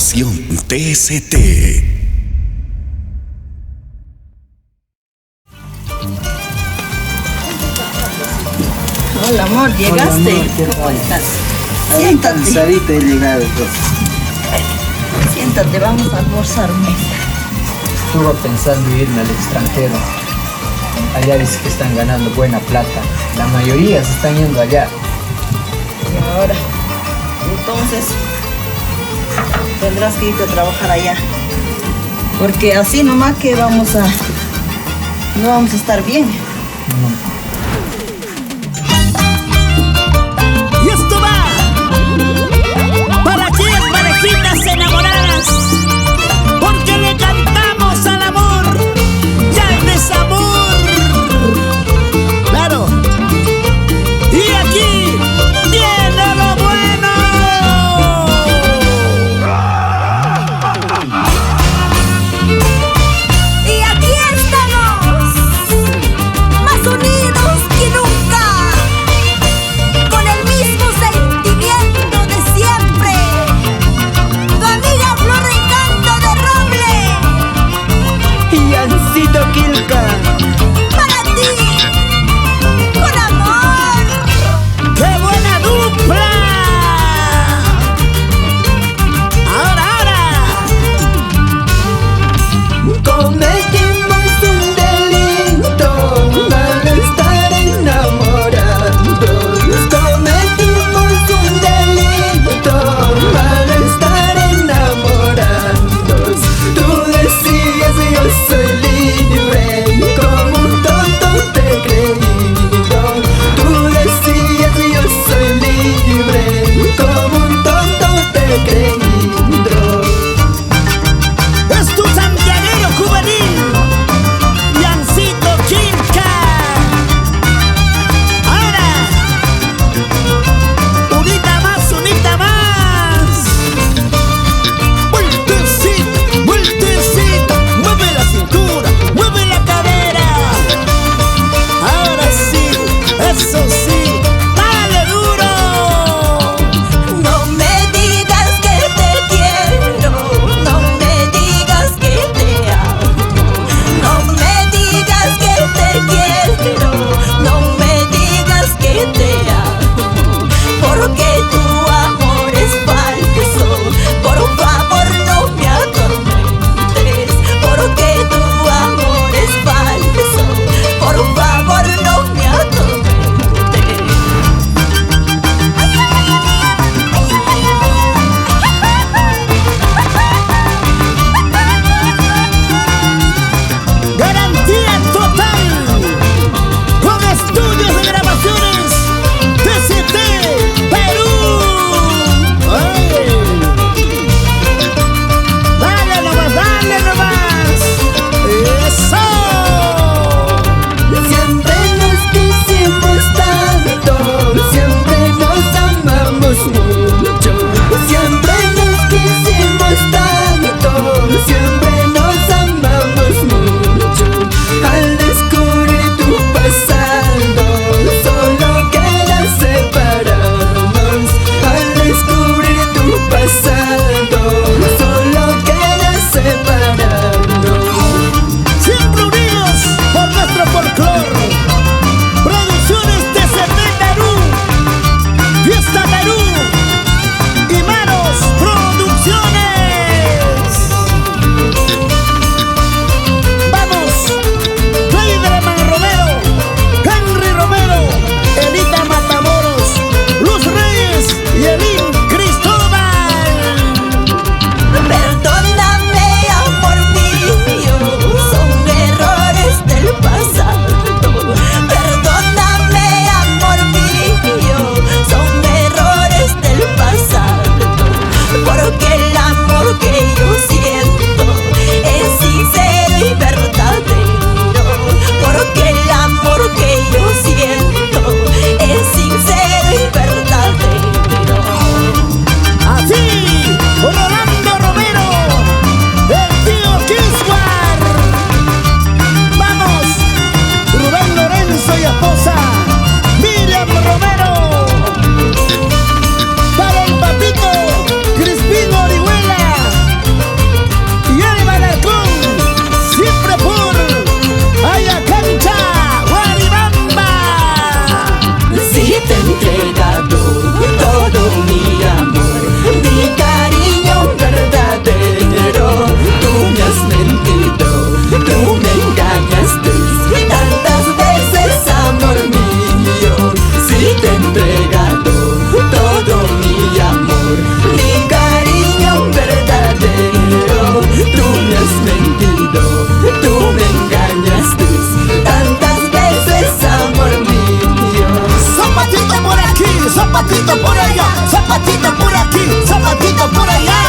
Corporación TST. Hola amor, ¿llegaste? Hola, amor, ¿cómo estás? Siéntate. Cansadito he llegado. Siéntate, vamos a almorzar. Estuve pensando irme al extranjero. Allá dice que están ganando buena plata. La mayoría se están yendo allá. Y ahora, entonces, tendrás que irte a trabajar allá. Porque así nomás que no vamos a estar bien. No. Y esto va para aquellas parejitas enamoradas, porque le cantamos al amor y al desamor. Claro. Y aquí viene lo bueno. Y aquí estamos, más unidos que nunca, con el mismo sentimiento de siempre. Tu amiga Flor Encanto de Roble. Y Ancito Quilca. Para ti, con amor. ¡Qué buena dupla! Ahora. Cometimos un delito al estar enamorados. Cometimos un delito al estar enamorados. Tú decías yo soy libre, como un tonto te he creído. Tú decías yo soy libre, como un tonto te he creído. Es tu santiaguero juvenil, Yancito Quinca. Ahora, unita más. Vueltecita, mueve la cintura, mueve la cadera. Ahora sí, eso sí, dale duro. No me digas que te quiero, no me digas que te amo. No me digas que te quiero, no me digas que te amo. Porque tu amor es falso, por favor no me atormentes. Porque tu amor es falso, por favor no me atormentes. Garantía total con estudios de grabaciones zapatito por allá, zapatito por aquí, zapatito por allá.